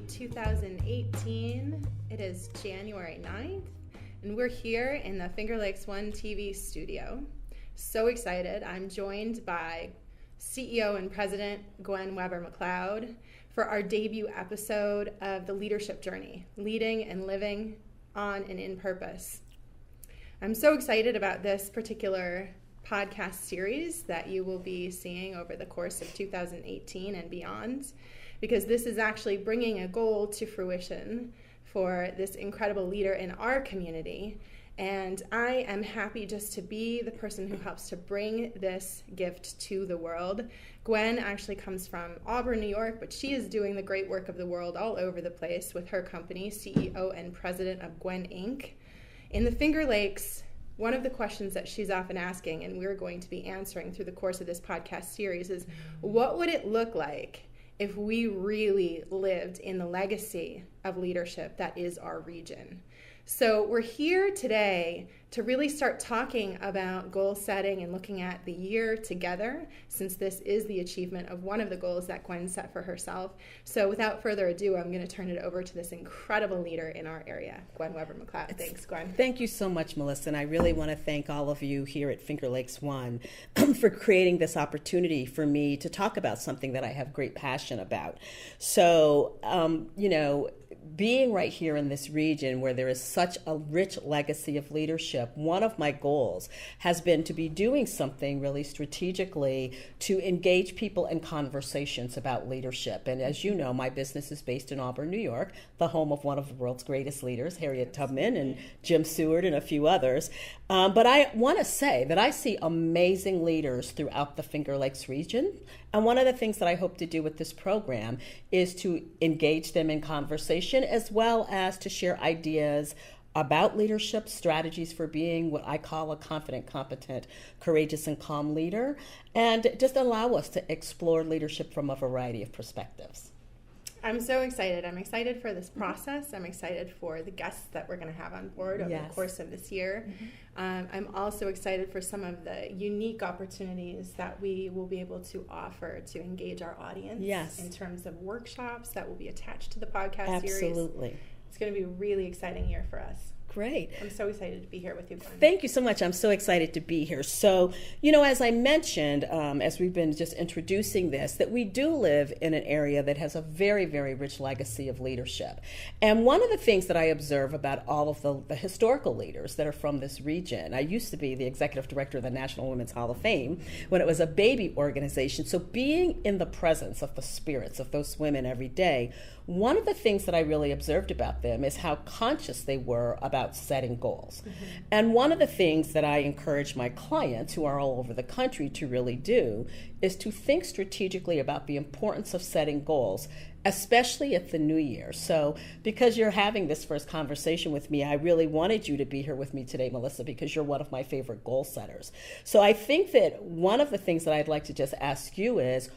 2018. It is January 9th, and we're here in the Finger Lakes One TV studio. So excited. I'm joined by CEO and President Gwen Webber-Mcleod for our debut episode of The Leadership Journey, Leading and Living on and in Purpose. I'm so excited about this particular podcast series that you will be seeing over the course of 2018 and beyond, because this is actually bringing a goal to fruition for this incredible leader in our community. And I am happy just to be the person who helps to bring this gift to the world. Gwen actually comes from Auburn, New York, but she is doing the great work of the world all over the place with her company, CEO and president of Gwen Inc. In the Finger Lakes, one of the questions that she's often asking, and we're going to be answering through the course of this podcast series, is what would it look like if we really lived in the legacy of leadership that is our region? So we're here today to really start talking about goal setting and looking at the year together, since this is the achievement of one of the goals that Gwen set for herself. So without further ado, I'm going to turn it over to this incredible leader in our area, Gwen Webber-Mcleod. Thanks, Gwen. Thank you so much, Melissa, and I really want to thank all of you here at Finger Lakes One for creating this opportunity for me to talk about something that I have great passion about. So, being right here in this region where there is such a rich legacy of leadership, one of my goals has been to be doing something really strategically to engage people in conversations about leadership. And as you know, my business is based in Auburn, New York, the home of one of the world's greatest leaders, Harriet Tubman and Jim Seward and a few others. But I want to say that I see amazing leaders throughout the Finger Lakes region. And one of the things that I hope to do with this program is to engage them in conversation, as well as to share ideas about leadership, strategies for being what I call a confident, competent, courageous, and calm leader, and just allow us to explore leadership from a variety of perspectives. I'm so excited. I'm excited for this process. I'm excited for the guests that we're going to have on board over the course of this year. I'm also excited for some of the unique opportunities that we will be able to offer to engage our audience in terms of workshops that will be attached to the podcast series. Absolutely. It's going to be a really exciting year for us. Great. I'm so excited to be here with you, Gwen. Thank you so much. I'm so excited to be here. So, as I mentioned, as we've been just introducing this, that we do live in an area that has a very, very rich legacy of leadership. And one of the things that I observe about all of the historical leaders that are from this region, I used to be the executive director of the National Women's Hall of Fame when it was a baby organization. So being in the presence of the spirits of those women every day, one of the things that I really observed about them is how conscious they were about setting goals. And one of the things that I encourage my clients who are all over the country to really do is to think strategically about the importance of setting goals, especially at the new year. So because you're having this first conversation with me, I really wanted you to be here with me today, Melissa, because you're one of my favorite goal setters. So I think that one of the things that I'd like to just ask you is,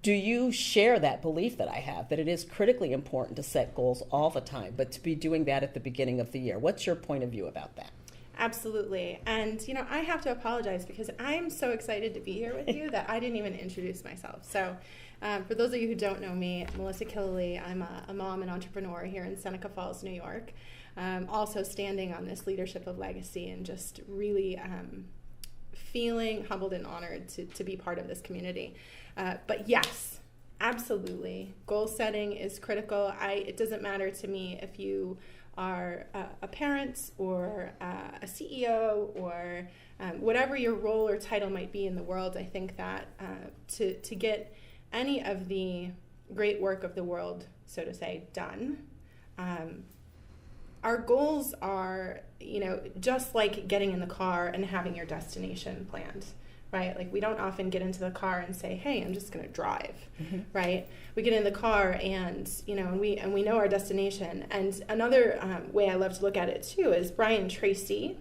do you share that belief that I have, that it is critically important to set goals all the time, but to be doing that at the beginning of the year? What's your point of view about that? Absolutely. And, I have to apologize because I'm so excited to be here with you that I didn't even introduce myself. So for those of you who don't know me, Melissa Killeley, I'm a mom and entrepreneur here in Seneca Falls, New York. Also standing on this leadership of legacy and just really feeling humbled and honored to be part of this community. But yes, absolutely. Goal setting is critical. It doesn't matter to me if you are a parent or a CEO or whatever your role or title might be in the world. I think that to get any of the great work of the world, so to say, done, our goals are, just like getting in the car and having your destination planned. Right? Like we don't often get into the car and say, hey, I'm just going to drive, right? We get in the car and, and we know our destination. And another way I love to look at it too is Brian Tracy.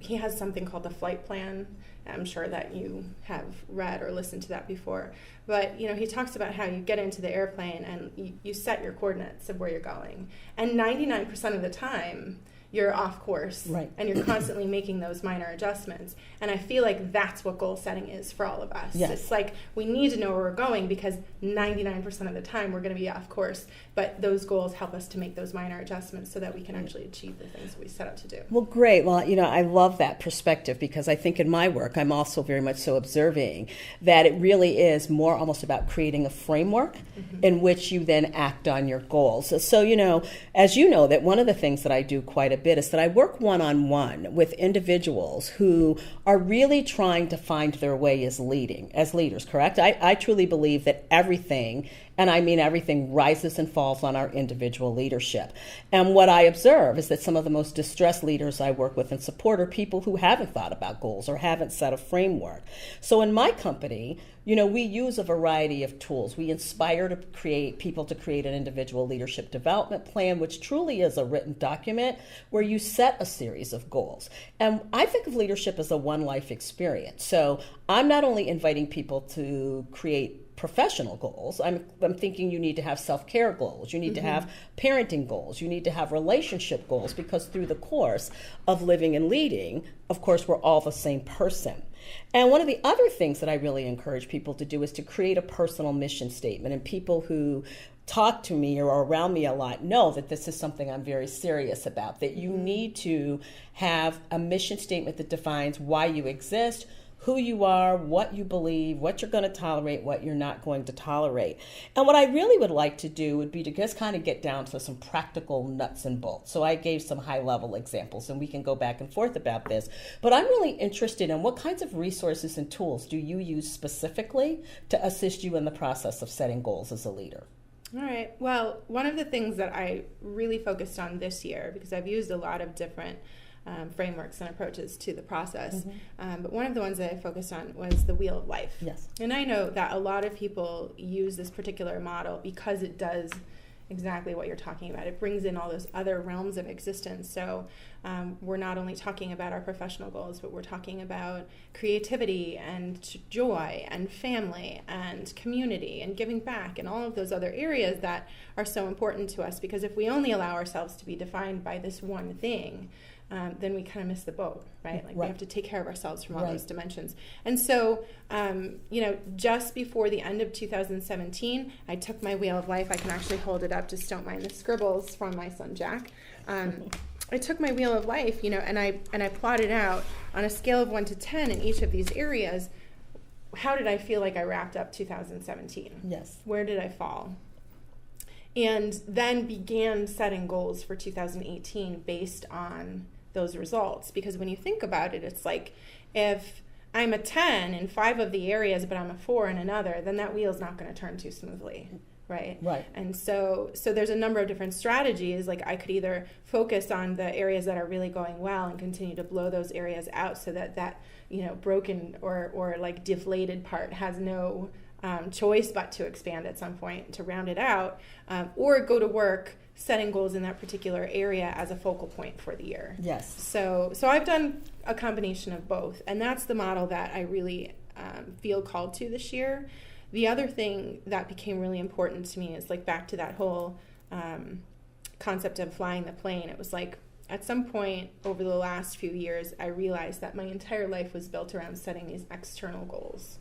He has something called the flight plan. I'm sure that you have read or listened to that before. But, he talks about how you get into the airplane and you set your coordinates of where you're going. And 99% of the time, you're off course. Right. And you're constantly making those minor adjustments. And I feel like that's what goal setting is for all of us. Yes. It's like we need to know where we're going because 99% of the time we're going to be off course. But those goals help us to make those minor adjustments so that we can actually achieve the things that we set out to do. Well, great. Well, I love that perspective because I think in my work, I'm also very much so observing that it really is more almost about creating a framework in which you then act on your goals. So, as you know, that one of the things that I do quite a bit is that I work one-on-one with individuals who are really trying to find their way as leaders, correct? I truly believe that everything, and I mean everything, rises and falls on our individual leadership. And what I observe is that some of the most distressed leaders I work with and support are people who haven't thought about goals or haven't set a framework. So in my company, we use a variety of tools. We inspire people to create an individual leadership development plan, which truly is a written document where you set a series of goals. And I think of leadership as a one life experience. So I'm not only inviting people to create professional goals. I'm thinking you need to have self-care goals. You need to have parenting goals. You need to have relationship goals because through the course of living and leading, of course, we're all the same person. And one of the other things that I really encourage people to do is to create a personal mission statement. And people who talk to me or are around me a lot know that this is something I'm very serious about, that you need to have a mission statement that defines why you exist, who you are, what you believe, what you're going to tolerate, what you're not going to tolerate. And what I really would like to do would be to just kind of get down to some practical nuts and bolts. So I gave some high-level examples, and we can go back and forth about this. But I'm really interested in what kinds of resources and tools do you use specifically to assist you in the process of setting goals as a leader? All right. Well, one of the things that I really focused on this year, because I've used a lot of different frameworks and approaches to the process. But one of the ones that I focused on was the Wheel of Life. Yes. And I know that a lot of people use this particular model because it does exactly what you're talking about. It brings in all those other realms of existence. So we're not only talking about our professional goals, but we're talking about creativity and joy and family and community and giving back and all of those other areas that are so important to us. Because if we only allow ourselves to be defined by this one thing, then we kind of miss the boat, right? Like we have to take care of ourselves from all those dimensions. And so, just before the end of 2017, I took my Wheel of Life. I can actually hold it up. Just don't mind the scribbles from my son, Jack. I took my Wheel of Life, and I plotted out on a scale of 1 to 10 in each of these areas, how did I feel like I wrapped up 2017? Yes. Where did I fall? And then began setting goals for 2018 based on those results. Because when you think about it, it's like if I'm a 10 in 5 of the areas, but I'm a 4 in another, then that wheel's not going to turn too smoothly. Right. And so there's a number of different strategies. Like I could either focus on the areas that are really going well and continue to blow those areas out so that broken or like deflated part has no choice but to expand at some point to round it out, or go to work setting goals in that particular area as a focal point for the year. Yes. So I've done a combination of both, and that's the model that I really feel called to this year. The other thing that became really important to me is like back to that whole concept of flying the plane. It was like at some point over the last few years, I realized that my entire life was built around setting these external goals.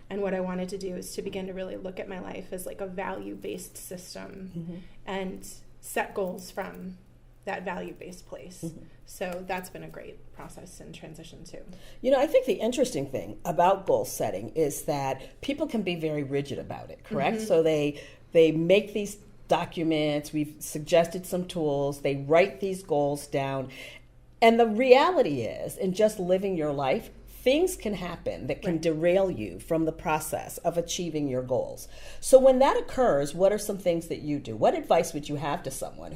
And what I wanted to do is to begin to really look at my life as like a value-based system and set goals from that value-based place. So that's been a great process and transition too. I think the interesting thing about goal setting is that people can be very rigid about it, correct? So they make these documents, we've suggested some tools, they write these goals down. And the reality is, in just living your life, things can happen that can derail you from the process of achieving your goals. So when that occurs, what are some things that you do? What advice would you have to someone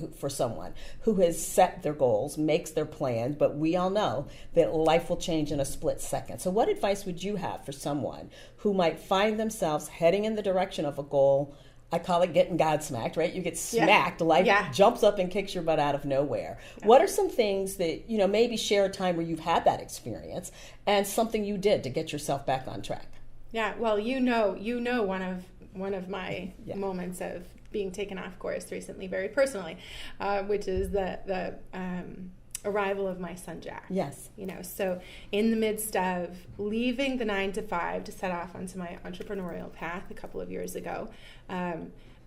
who has set their goals, makes their plans, but we all know that life will change in a split second. So what advice would you have for someone who might find themselves heading in the direction of a goal? I call it getting God smacked, right? You get smacked, life jumps up and kicks your butt out of nowhere. What are some things that, maybe share a time where you've had that experience and something you did to get yourself back on track? Yeah, well, one of my moments of being taken off course recently, very personally, which is the arrival of my son Jack. Yes. So in the midst of leaving the 9 to 5 to set off onto my entrepreneurial path a couple of years ago,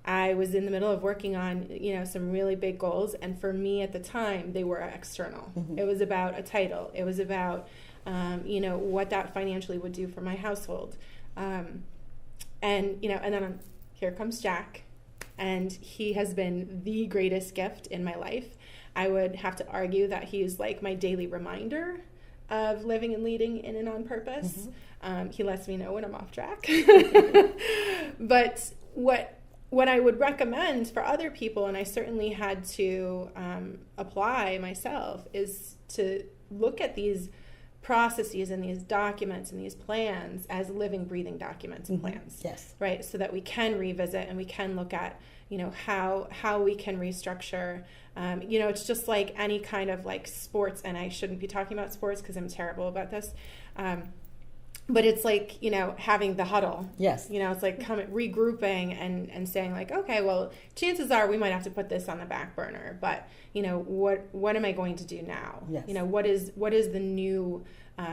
I was in the middle of working on, some really big goals. And for me at the time, they were external. It was about a title. It was about, what that financially would do for my household. And then here comes Jack. And he has been the greatest gift in my life. I would have to argue that he's like my daily reminder of living and leading in and on purpose. He lets me know when I'm off track. But what I would recommend for other people, and I certainly had to apply myself, is to look at these processes and these documents and these plans as living, breathing documents and plans. Yes. Right? So that we can revisit and we can look at, how we can restructure. It's just like any kind of like sports, and I shouldn't be talking about sports because I'm terrible about this. But it's like, having the huddle. Yes. It's like regrouping and saying like, okay, well, chances are we might have to put this on the back burner, but what am I going to do now? Yes. What is the new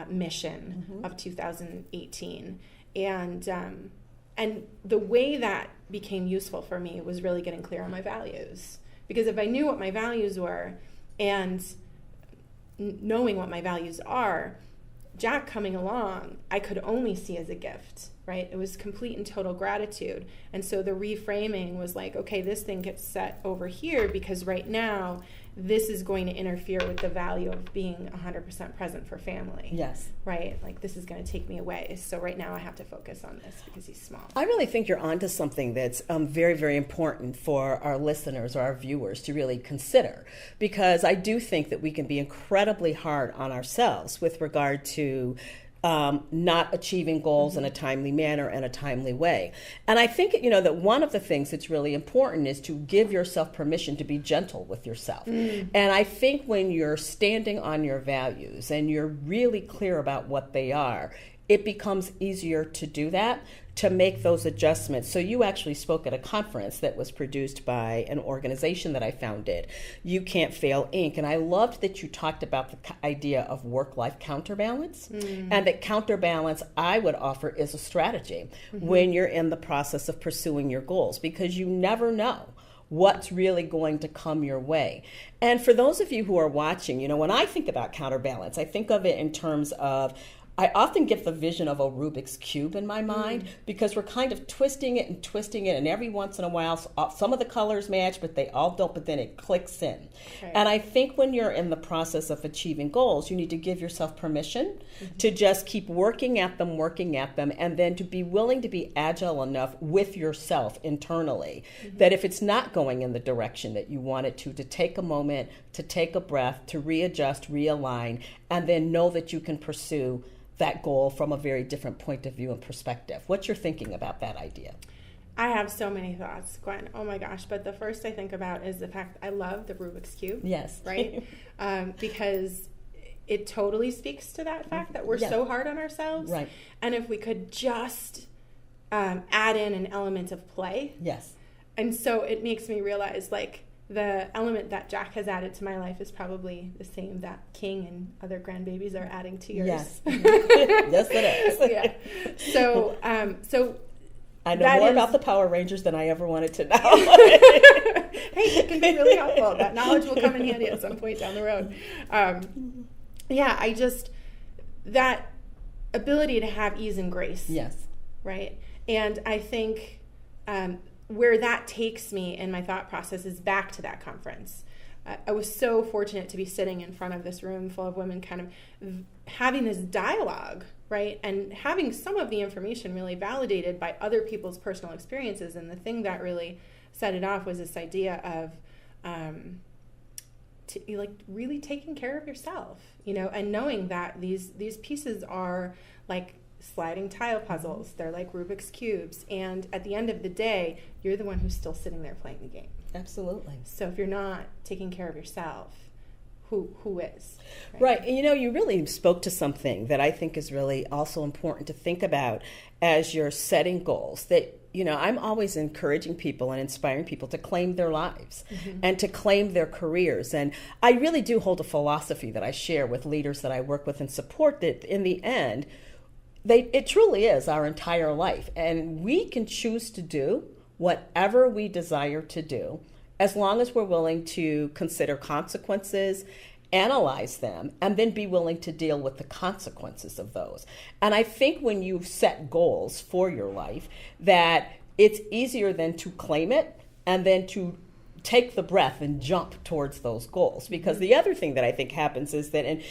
mission of 2018? And the way that became useful for me was really getting clear on my values. Because if I knew what my values were and knowing what my values are, Jack coming along, I could only see as a gift, right? It was complete and total gratitude. And so the reframing was like, okay, this thing gets set over here because right now this is going to interfere with the value of being 100% present for family. Yes. Right? Like this is going to take me away. So right now I have to focus on this because he's small. I really think you're onto something that's very, very important for our listeners or our viewers to really consider, because I do think that we can be incredibly hard on ourselves with regard to not achieving goals in a timely manner and a timely way. And I think, that one of the things that's really important is to give yourself permission to be gentle with yourself. And I think when you're standing on your values and you're really clear about what they are, it becomes easier to do that, to make those adjustments. So you actually spoke at a conference that was produced by an organization that I founded, You Can't Fail Inc. And I loved that you talked about the idea of work-life counterbalance, and that counterbalance, I would offer, is a strategy when you're in the process of pursuing your goals, because you never know what's really going to come your way. And for those of you who are watching, when I think about counterbalance, I think of it in terms of, I often get the vision of a Rubik's Cube in my mind, because we're kind of twisting it, and every once in a while, some of the colors match, but they all don't, but then it clicks in. Okay. And I think when you're in the process of achieving goals, you need to give yourself permission to just keep working at them, and then to be willing to be agile enough with yourself internally, that if it's not going in the direction that you want it to take a moment, to take a breath, to readjust, realign, and then know that you can pursue that goal from a very different point of view and perspective. What's your thinking about that idea? I have so many thoughts, Gwen. Oh my gosh. But the first I think about is the fact I love the Rubik's Cube. Yes. Right? Because it totally speaks to that fact that we're so hard on ourselves. Right. And if we could just add in an element of play. Yes. And so it makes me realize, like, the element that Jack has added to my life is probably the same that King and other grandbabies are adding to yours. Yes. Yes, it is. Yeah. So I know more about the Power Rangers than I ever wanted to know. Hey, it can be really helpful. That knowledge will come in handy at some point down the road. That ability to have ease and grace. Yes. Right? And I think where that takes me in my thought process is back to that conference. I was so fortunate to be sitting in front of this room full of women kind of having this dialogue, right? And having some of the information really validated by other people's personal experiences. And the thing that really set it off was this idea of really taking care of yourself, and knowing that these pieces are like sliding tile puzzles. They're like Rubik's Cubes. And at the end of the day, you're the one who's still sitting there playing the game. Absolutely. So if you're not taking care of yourself, who is? Right. And you really spoke to something that I think is really also important to think about as you're setting goals, that I'm always encouraging people and inspiring people to claim their lives and to claim their careers. And I really do hold a philosophy that I share with leaders that I work with and support, that in the end, it truly is our entire life. And we can choose to do whatever we desire to do, as long as we're willing to consider consequences, analyze them, and then be willing to deal with the consequences of those. And I think when you set goals for your life, that it's easier than to claim it and then to take the breath and jump towards those goals. Because the other thing that I think happens is that, and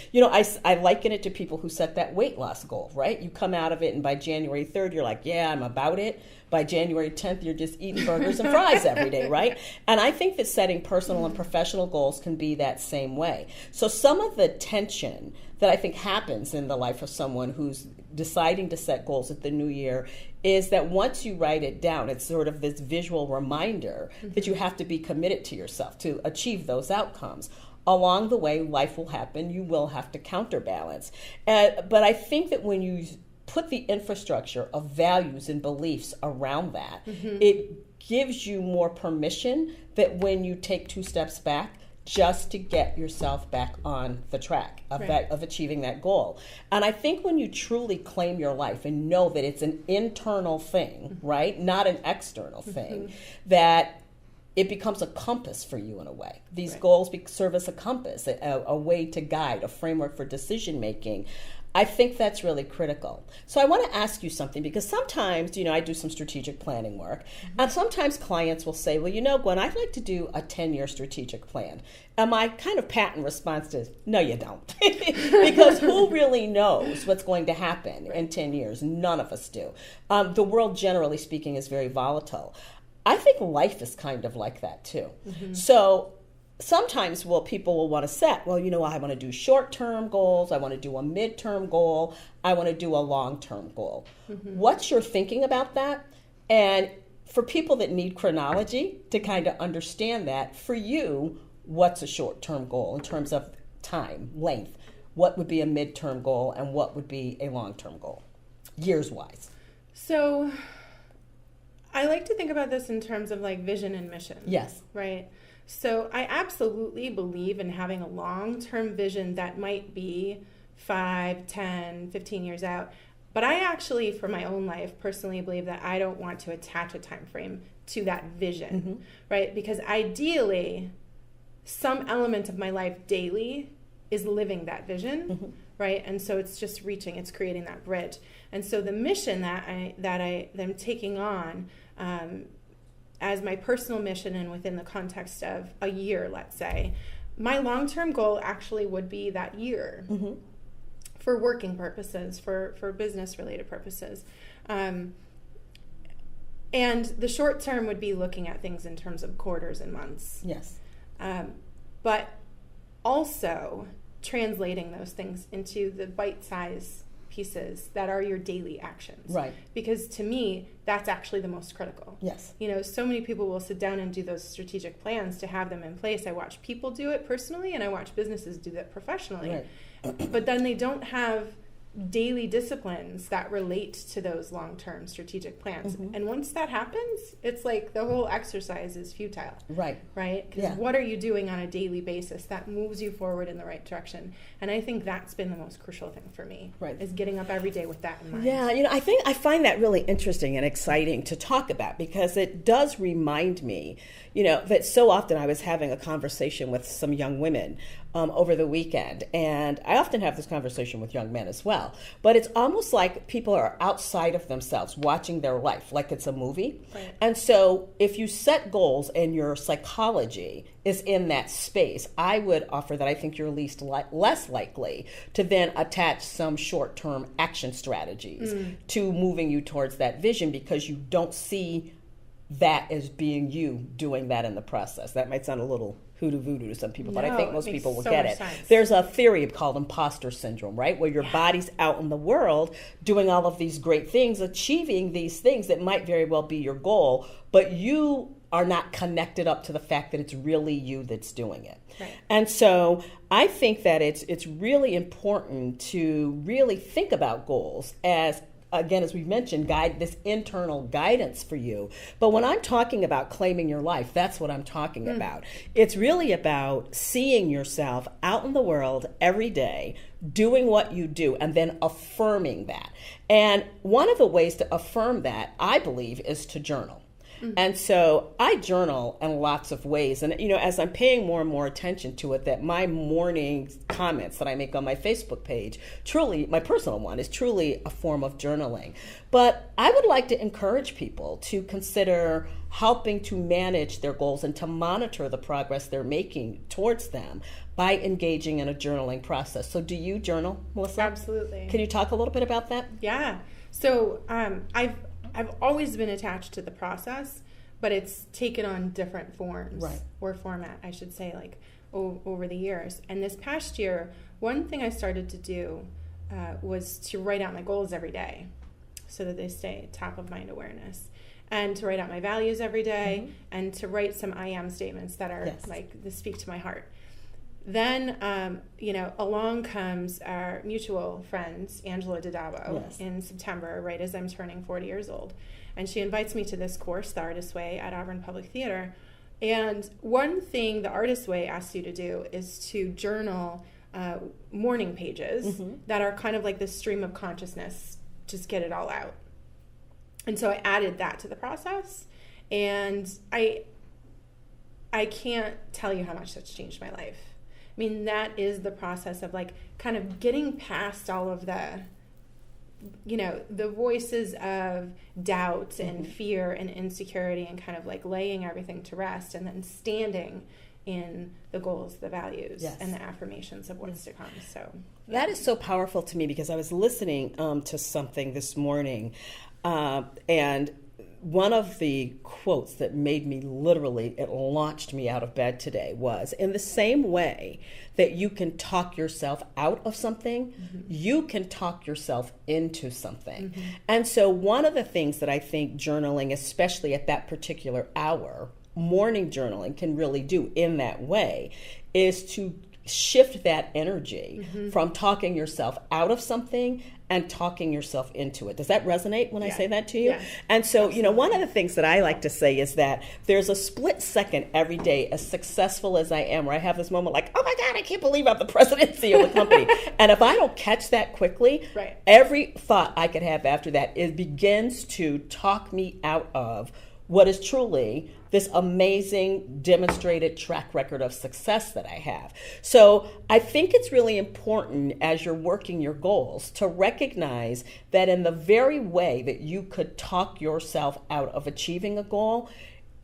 I liken it to people who set that weight loss goal, right? You come out of it and by January 3rd, you're like, yeah, I'm about it. By January 10th, you're just eating burgers and fries every day, right? And I think that setting personal and professional goals can be that same way. So some of the tension that I think happens in the life of someone who's deciding to set goals at the new year is that once you write it down, it's sort of this visual reminder that you have to be committed to yourself to achieve those outcomes. Along the way, life will happen. You will have to counterbalance. But I think that when you put the infrastructure of values and beliefs around that, it gives you more permission that when you take 2 steps back, just to get yourself back on the track of achieving that goal. And I think when you truly claim your life and know that it's an internal thing, right, not an external thing, that it becomes a compass for you in a way. These goals serve as a compass, a way to guide, a framework for decision making. I think that's really critical. So I want to ask you something, because sometimes, I do some strategic planning work, and sometimes clients will say, well, Gwen, I'd like to do a 10-year strategic plan. And my kind of patent response is, no, you don't. Because who really knows what's going to happen in 10 years? None of us do. The world, generally speaking, is very volatile. I think life is kind of like that, too. So sometimes people will want to set, I want to do short-term goals, I want to do a mid-term goal, I want to do a long-term goal. What's your thinking about that? And for people that need chronology to kind of understand that, for you, what's a short-term goal in terms of time, length? What would be a mid-term goal and what would be a long-term goal, years-wise? So I like to think about this in terms of like vision and mission. Yes. Right? So I absolutely believe in having a long-term vision that might be 5, 10, 15 years out. But I actually, for my own life, personally believe that I don't want to attach a time frame to that vision, right? Because ideally, some element of my life daily is living that vision, right? And so it's just it's creating that bridge. And so the mission that I'm taking on, as my personal mission and within the context of a year, let's say, my long-term goal actually would be that year for working purposes, for business-related purposes. And the short term would be looking at things in terms of quarters and months. Yes. But also translating those things into the bite-size pieces that are your daily actions. Right. Because to me, that's actually the most critical. Yes. So many people will sit down and do those strategic plans to have them in place. I watch people do it personally, and I watch businesses do that professionally. Right. But then they don't have daily disciplines that relate to those long-term strategic plans. And once that happens, it's like the whole exercise is futile. Right? Because what are you doing on a daily basis that moves you forward in the right direction? And I think that's been the most crucial thing for me, is getting up every day with that in mind. Yeah, I find that really interesting and exciting to talk about, because it does remind me, that so often I was having a conversation with some young women over the weekend, and I often have this conversation with young men as well, but it's almost like people are outside of themselves watching their life like it's a movie. Right. And so if you set goals and your psychology is in that space, I would offer that I think you're less likely to then attach some short-term action strategies to moving you towards that vision, because you don't see that as being you doing that in the process. That might sound a little hoodoo voodoo to some people, but I think most people will get it. Sense. There's a theory called imposter syndrome, right? Where your body's out in the world doing all of these great things, achieving these things that might very well be your goal, but you are not connected up to the fact that it's really you that's doing it. Right. And so I think that it's really important to really think about goals as again, as we mentioned, guide this internal guidance for you. But when I'm talking about claiming your life, that's what I'm talking about. It's really about seeing yourself out in the world every day, doing what you do, and then affirming that. And one of the ways to affirm that, I believe, is to journal. And so I journal in lots of ways. And, as I'm paying more and more attention to it, that my morning comments that I make on my Facebook page, truly, my personal one, is truly a form of journaling. But I would like to encourage people to consider helping to manage their goals and to monitor the progress they're making towards them by engaging in a journaling process. So do you journal, Melissa? Absolutely. Can you talk a little bit about that? Yeah. So I've always been attached to the process, but it's taken on different forms, or format, I should say, like over the years. And this past year, one thing I started to do was to write out my goals every day so that they stay top of mind awareness, and to write out my values every day, and to write some I am statements that are like, this speak to my heart. Then, along comes our mutual friend, Angela Didavo, in September, right as I'm turning 40 years old. And she invites me to this course, The Artist's Way, at Auburn Public Theater. And one thing The Artist's Way asks you to do is to journal morning pages that are kind of like this stream of consciousness, just get it all out. And so I added that to the process. And I can't tell you how much that's changed my life. I mean, that is the process of like kind of getting past all of the voices of doubt and fear and insecurity, and kind of like laying everything to rest, and then standing in the goals, the values, and the affirmations of what's to come. So that is so powerful to me, because I was listening to something this morning, and one of the quotes that made me it launched me out of bed today was, in the same way that you can talk yourself out of something, you can talk yourself into something. And so one of the things that I think journaling, especially at that particular hour, morning journaling can really do in that way, is to shift that energy from talking yourself out of something and talking yourself into it. Does that resonate when I say that to you? Yeah. And so, one of the things that I like to say is that there's a split second every day, as successful as I am, where I have this moment like, oh my God, I can't believe I'm the presidency of the company. And if I don't catch that quickly, every thought I could have after that, it begins to talk me out of what is truly this amazing demonstrated track record of success that I have. So I think it's really important, as you're working your goals, to recognize that in the very way that you could talk yourself out of achieving a goal,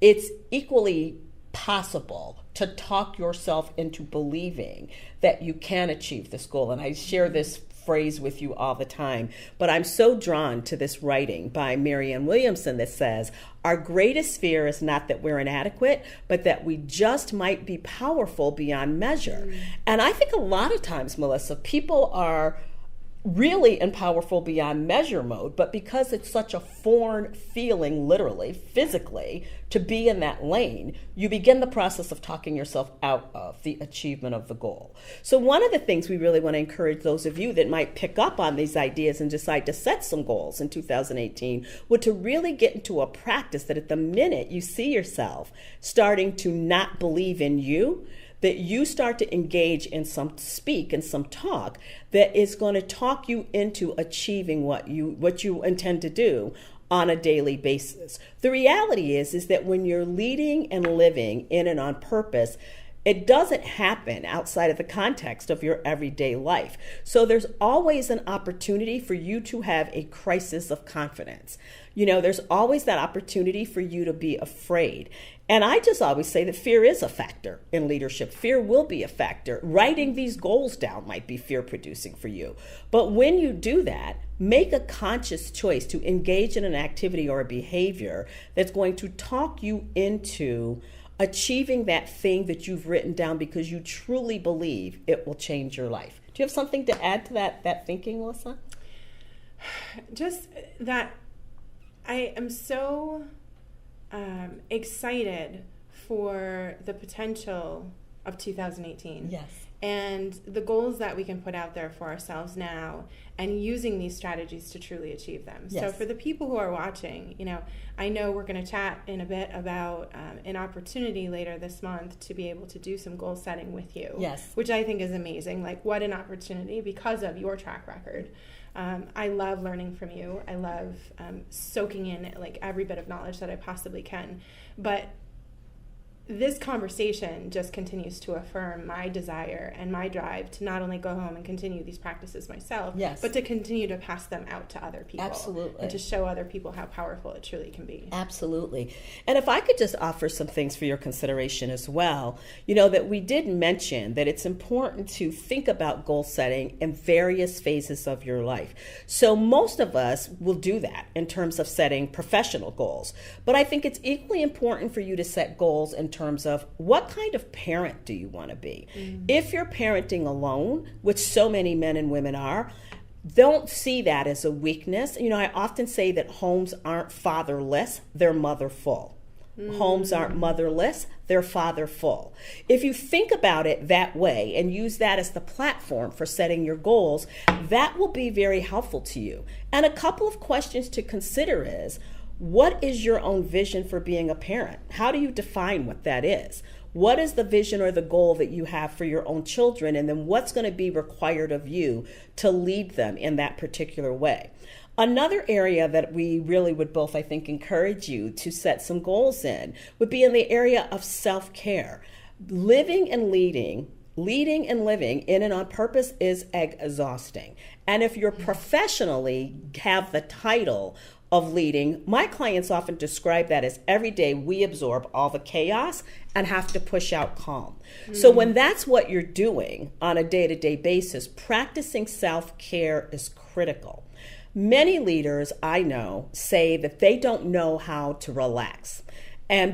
it's equally possible to talk yourself into believing that you can achieve this goal. And I share this phrase with you all the time, but I'm so drawn to this writing by Marianne Williamson that says, our greatest fear is not that we're inadequate, but that we just might be powerful beyond measure. And I think a lot of times, Melissa, people are really in powerful beyond measure mode, but because it's such a foreign feeling, literally, physically, to be in that lane, you begin the process of talking yourself out of the achievement of the goal. So one of the things we really want to encourage those of you that might pick up on these ideas and decide to set some goals in 2018 would to really get into a practice that at the minute you see yourself starting to not believe in you, that you start to engage in some speak and some talk that is going to talk you into achieving what you intend to do on a daily basis. The reality is that when you're leading and living in and on purpose, it doesn't happen outside of the context of your everyday life. So there's always an opportunity for you to have a crisis of confidence. There's always that opportunity for you to be afraid. And I just always say that fear is a factor in leadership. Fear will be a factor. Writing these goals down might be fear producing for you. But when you do that, make a conscious choice to engage in an activity or a behavior that's going to talk you into achieving that thing that you've written down because you truly believe it will change your life. Do you have something to add to that thinking, Melissa? Just that I am so excited for the potential of 2018. Yes. and the goals that we can put out there for ourselves now, and using these strategies to truly achieve them. Yes. So for the people who are watching, I know we're going to chat in a bit about an opportunity later this month to be able to do some goal setting with you. Yes. Which I think is amazing. Like, what an opportunity because of your track record. I love learning from you. I love soaking in like every bit of knowledge that I possibly can. But this conversation just continues to affirm my desire and my drive to not only go home and continue these practices myself, yes, but to continue to pass them out to other people. Absolutely. And to show other people how powerful it truly can be. Absolutely. And if I could just offer some things for your consideration as well, that we did mention that it's important to think about goal setting in various phases of your life. So most of us will do that in terms of setting professional goals. But I think it's equally important for you to set goals in terms of what kind of parent do you want to be? Mm-hmm. If you're parenting alone, which so many men and women are, don't see that as a weakness. I often say that homes aren't fatherless, they're motherful. Mm-hmm. Homes aren't motherless, they're fatherful. If you think about it that way and use that as the platform for setting your goals, that will be very helpful to you. And a couple of questions to consider is, what is your own vision for being a parent? How do you define what that is? What is the vision or the goal that you have for your own children? And then what's going to be required of you to lead them in that particular way? Another area that we really would both, I think, encourage you to set some goals in would be in the area of self-care. Living and leading and living in and on purpose is exhausting. And if you're professionally have the title of leading, my clients often describe that as every day we absorb all the chaos and have to push out calm. So when that's what you're doing on a day-to-day basis, practicing self-care is critical. Many leaders I know say that they don't know how to relax. And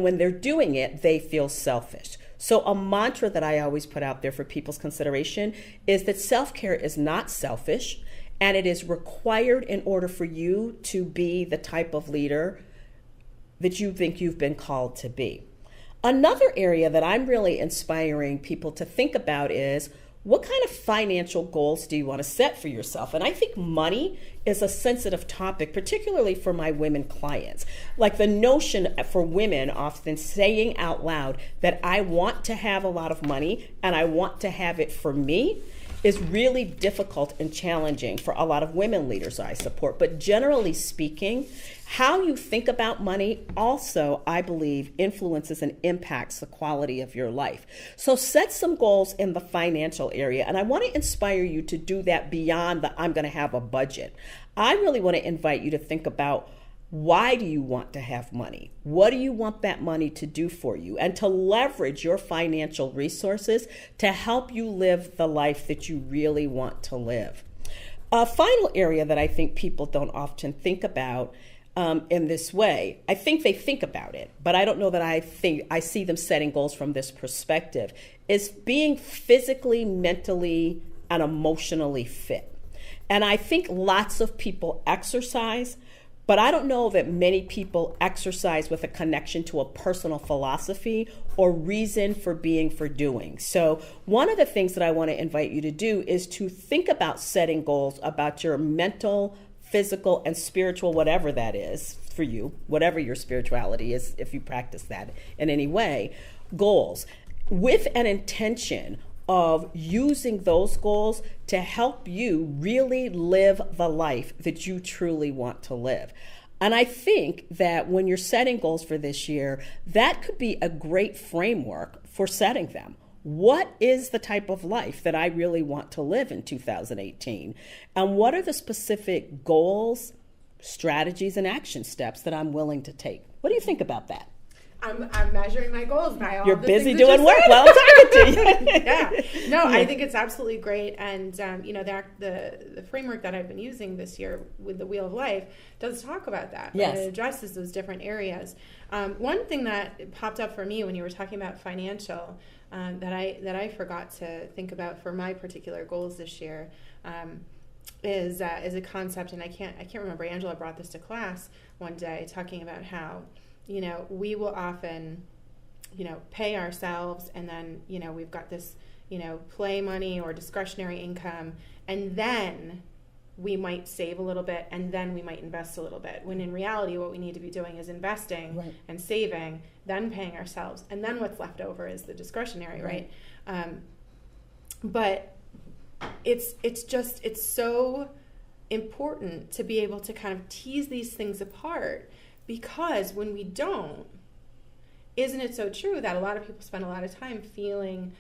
when they're doing it, they feel selfish. So a mantra that I always put out there for people's consideration is that self-care is not selfish, and it is required in order for you to be the type of leader that you think you've been called to be. Another area that I'm really inspiring people to think about is, what kind of financial goals do you want to set for yourself? And I think money is a sensitive topic, particularly for my women clients. Like the notion for women often saying out loud that I want to have a lot of money and I want to have it for me is really difficult and challenging for a lot of women leaders I support. But generally speaking, how you think about money also, I believe, influences and impacts the quality of your life. So set some goals in the financial area. And I want to inspire you to do that beyond the I'm going to have a budget. I really want to invite you to think about, why do you want to have money? What do you want that money to do for you? And to leverage your financial resources to help you live the life that you really want to live. A final area that I think people don't often think about in this way, I think they think about it, but I don't know that I see them setting goals from this perspective, is being physically, mentally, and emotionally fit. And I think lots of people exercise, but I don't know that many people exercise with a connection to a personal philosophy or reason for being, for doing. So one of the things that I want to invite you to do is to think about setting goals about your mental, physical, and spiritual, whatever that is for you, whatever your spirituality is, if you practice that in any way, goals with an intention of using those goals to help you really live the life that you truly want to live. And I think that when you're setting goals for this year, that could be a great framework for setting them. What is the type of life that I really want to live in 2018? And what are the specific goals, strategies, and action steps that I'm willing to take? What do you think about that? I'm measuring my goals by all. You're the busy things doing work while I'm talking to you. Yeah. No, I think it's absolutely great. And, the framework that I've been using this year with the Wheel of Life does talk about that. Yes. It addresses those different areas. One thing that popped up for me when you were talking about financial that I forgot to think about for my particular goals this year is a concept, and I can't remember. Angela brought this to class one day, talking about how we will often, pay ourselves, and then, we've got this, play money or discretionary income, and then we might save a little bit, and then we might invest a little bit, when in reality what we need to be doing is investing and saving, then paying ourselves, and then what's left over is the discretionary, right? But it's so important to be able to kind of tease these things apart, because when we don't, isn't it so true that a lot of people spend a lot of time feeling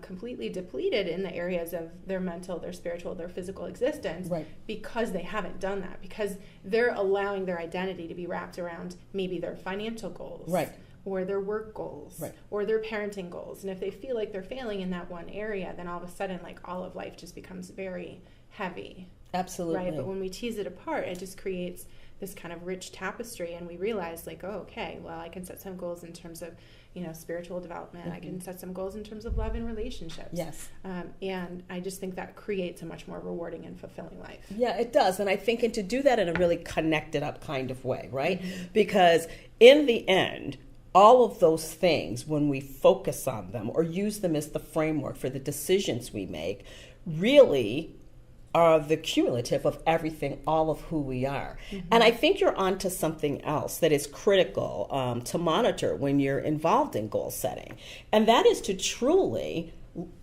completely depleted in the areas of their mental, their spiritual, their physical existence, because they haven't done that, because they're allowing their identity to be wrapped around maybe their financial goals, or their work goals, or their parenting goals. And if they feel like they're failing in that one area, then all of a sudden, like, all of life just becomes very heavy. Absolutely. Right? But when we tease it apart, it just creates this kind of rich tapestry, and we realize, like, oh, okay, well, I can set some goals in terms of, spiritual development. I can set some goals in terms of love and relationships. Yes. And I just think that creates a much more rewarding and fulfilling life. Yeah, it does. And I think, and to do that in a really connected up kind of way, right? Because in the end, all of those things, when we focus on them or use them as the framework for the decisions we make, really are the cumulative of everything, all of who we are. And I think you're onto something else that is critical to monitor when you're involved in goal setting. And that is to truly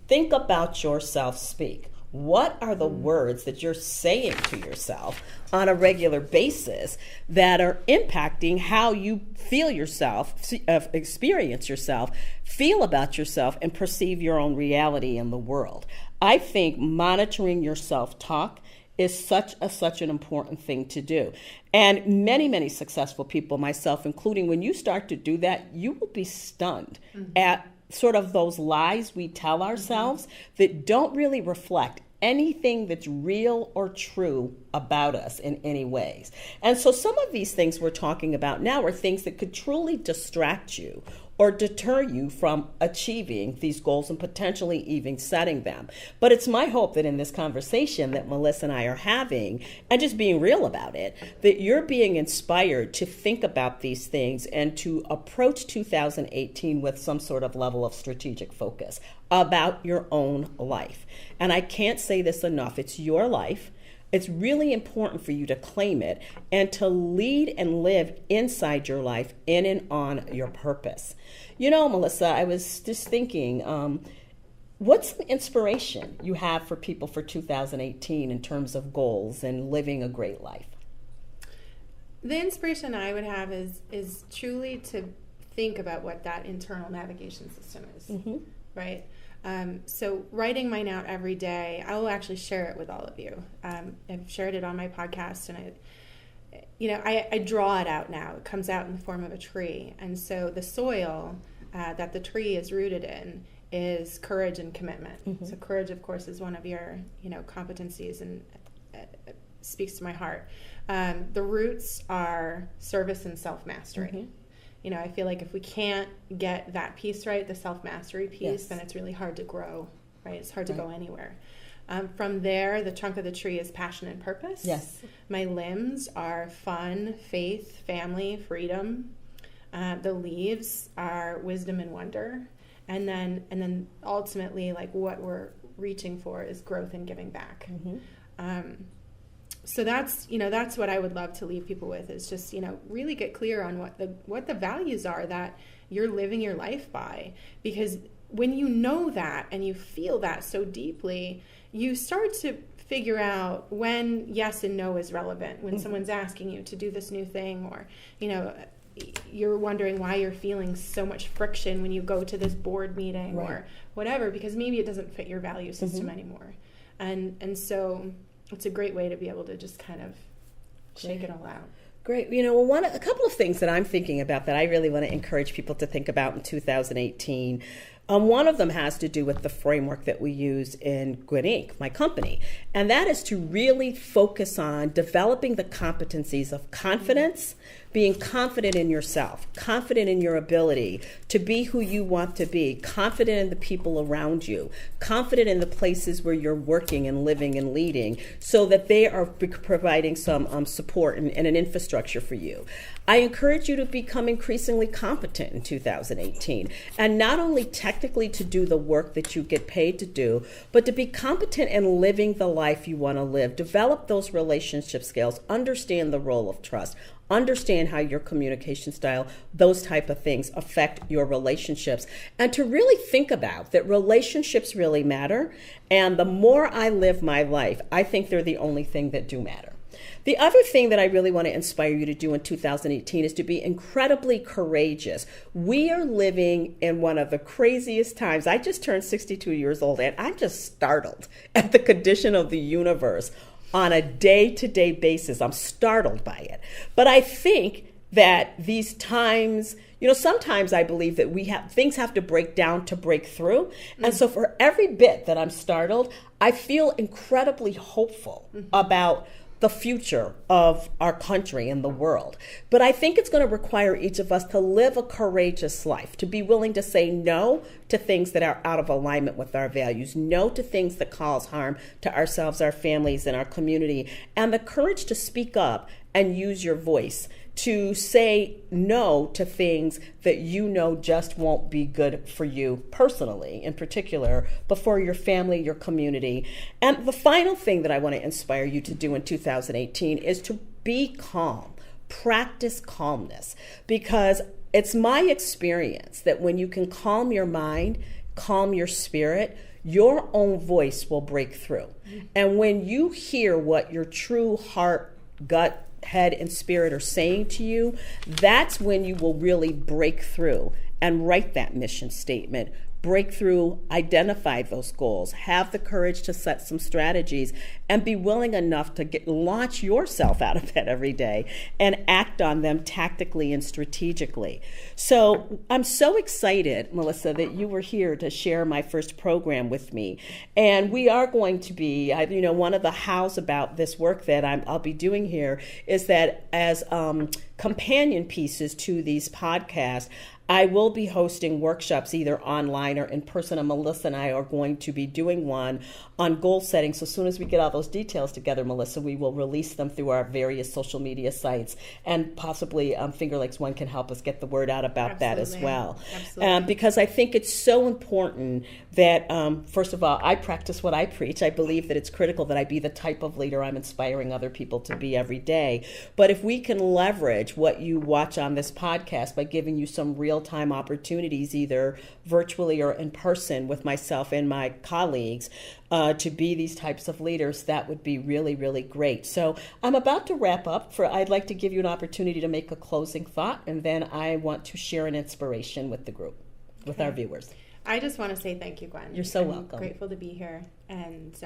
think about yourself speak. What are the words that you're saying to yourself on a regular basis that are impacting how you feel yourself, experience yourself, feel about yourself, and perceive your own reality in the world? I think monitoring your self-talk is such an important thing to do. And many, many successful people, myself including, when you start to do that, you will be stunned at sort of those lies we tell ourselves that don't really reflect anything that's real or true about us in any ways. And so some of these things we're talking about now are things that could truly distract you or deter you from achieving these goals and potentially even setting them. But it's my hope that in this conversation that Melissa and I are having, and just being real about it, that you're being inspired to think about these things and to approach 2018 with some sort of level of strategic focus about your own life. And I can't say this enough. It's your life. It's really important for you to claim it and to lead and live inside your life, in and on your purpose. Melissa, I was just thinking, what's the inspiration you have for people for 2018 in terms of goals and living a great life? The inspiration I would have is truly to think about what that internal navigation system is, right? So writing mine out every day, I will actually share it with all of you. I've shared it on my podcast, and I draw it out now. It comes out in the form of a tree. And so the soil that the tree is rooted in is courage and commitment. So courage, of course, is one of your, competencies, and speaks to my heart. The roots are service and self-mastery. I feel like if we can't get that piece right, the self-mastery piece, then it's really hard to grow, right? It's hard to go anywhere. From there, the trunk of the tree is passion and purpose. Yes. My limbs are fun, faith, family, freedom. The leaves are wisdom and wonder. And then ultimately, like, what we're reaching for is growth and giving back. So that's what I would love to leave people with, is just, really get clear on what the values are that you're living your life by. Because when you know that and you feel that so deeply, you start to figure out when yes and no is relevant. When someone's asking you to do this new thing, or, you're wondering why you're feeling so much friction when you go to this board meeting or whatever, because maybe it doesn't fit your value system anymore. And so it's a great way to be able to just kind of shake it all out. Great. A couple of things that I'm thinking about that I really want to encourage people to think about in 2018. One of them has to do with the framework that we use in Gwen Inc., my company. And that is to really focus on developing the competencies of confidence, being confident in yourself, confident in your ability to be who you want to be, confident in the people around you, confident in the places where you're working and living and leading, so that they are providing some support and an infrastructure for you. I encourage you to become increasingly competent in 2018, and not only technically to do the work that you get paid to do, but to be competent in living the life you want to live. Develop those relationship skills, understand the role of trust, understand how your communication style, those type of things affect your relationships, and to really think about that relationships really matter. And the more I live my life, I think they're the only thing that do matter. The other thing that I really want to inspire you to do in 2018 is to be incredibly courageous. We are living in one of the craziest times. I just turned 62 years old, and I'm just startled at the condition of the universe on a day-to-day basis. I'm startled by it. But I think that these times, sometimes I believe that things have to break down to break through. And so for every bit that I'm startled, I feel incredibly hopeful about the future of our country and the world. But I think it's going to require each of us to live a courageous life, to be willing to say no to things that are out of alignment with our values, no to things that cause harm to ourselves, our families, and our community, and the courage to speak up and use your voice, to say no to things that just won't be good for you personally, in particular, but for your family, your community. And the final thing that I want to inspire you to do in 2018 is to be calm. Practice calmness, because it's my experience that when you can calm your mind, calm your spirit, your own voice will break through. And when you hear what your true heart, gut, head, and spirit are saying to you, that's when you will really break through and write that mission statement, break through, identify those goals, have the courage to set some strategies, and be willing enough to launch yourself out of bed every day and act on them tactically and strategically. So I'm so excited, Melissa, that you were here to share my first program with me. And we are going to be, one of the hows about this work that I'll be doing here is that as companion pieces to these podcasts, I will be hosting workshops either online or in person, and Melissa and I are going to be doing one on goal setting. So as soon as we get all those details together, Melissa, we will release them through our various social media sites, and possibly Finger Lakes One can help us get the word out about that as well. Absolutely. Because I think it's so important that, first of all, I practice what I preach. I believe that it's critical that I be the type of leader I'm inspiring other people to be every day. But if we can leverage what you watch on this podcast by giving you some real-time opportunities, either virtually or in person with myself and my colleagues, to be these types of leaders, that would be really, really great. So I'm about to wrap up. I'd like to give you an opportunity to make a closing thought, and then I want to share an inspiration with the group, with our viewers. I just want to say thank you, Gwen. You're so welcome. I'm grateful to be here, and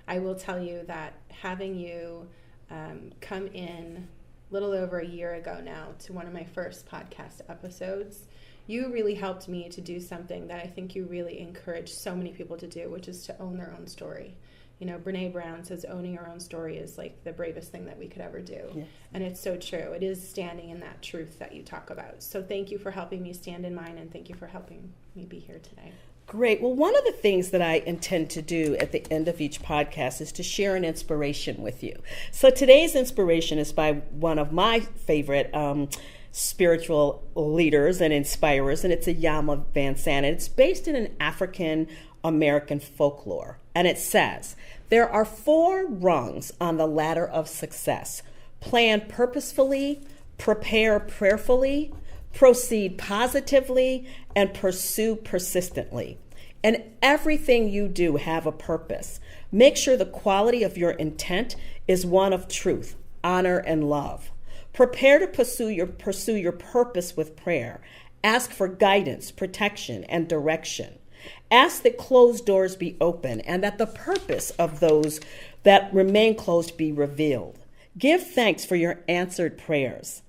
I will tell you that having you come in a little over a year ago now to one of my first podcast episodes, you really helped me to do something that I think you really encourage so many people to do, which is to own their own story. Brene Brown says owning our own story is like the bravest thing that we could ever do. Yes. And it's so true. It is standing in that truth that you talk about. So thank you for helping me stand in mine, and thank you for helping me be here today. Great. Well, one of the things that I intend to do at the end of each podcast is to share an inspiration with you. So today's inspiration is by one of my favorite spiritual leaders and inspirers, and it's a Yama Van Sant. It's based in an African American folklore, and it says, there are 4 rungs on the ladder of success: plan purposefully, prepare prayerfully, proceed positively, and pursue persistently. And everything you do have a purpose. Make sure the quality of your intent is one of truth, honor, and love. Prepare to pursue your purpose with prayer. Ask for guidance, protection, and direction. Ask that closed doors be open and that the purpose of those that remain closed be revealed. Give thanks for your answered prayers.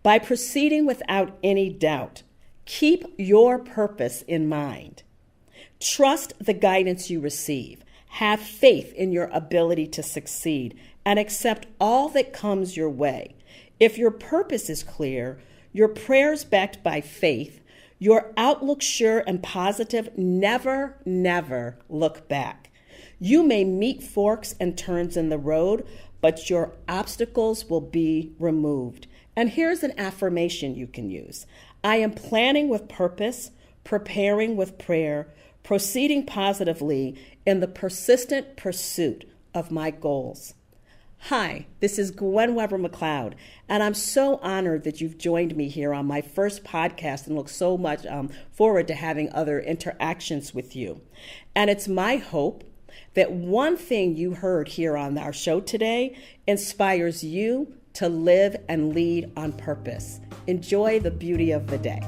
By proceeding without any doubt, keep your purpose in mind. Trust the guidance you receive. Have faith in your ability to succeed and accept all that comes your way. If your purpose is clear, your prayers backed by faith, your outlook sure and positive, never, never look back. You may meet forks and turns in the road, but your obstacles will be removed. And here's an affirmation you can use. I am planning with purpose, preparing with prayer, proceeding positively in the persistent pursuit of my goals. Hi, this is Gwen Webber-Mcleod, and I'm so honored that you've joined me here on my first podcast and look so much forward to having other interactions with you. And it's my hope that one thing you heard here on our show today inspires you to live and lead on purpose. Enjoy the beauty of the day.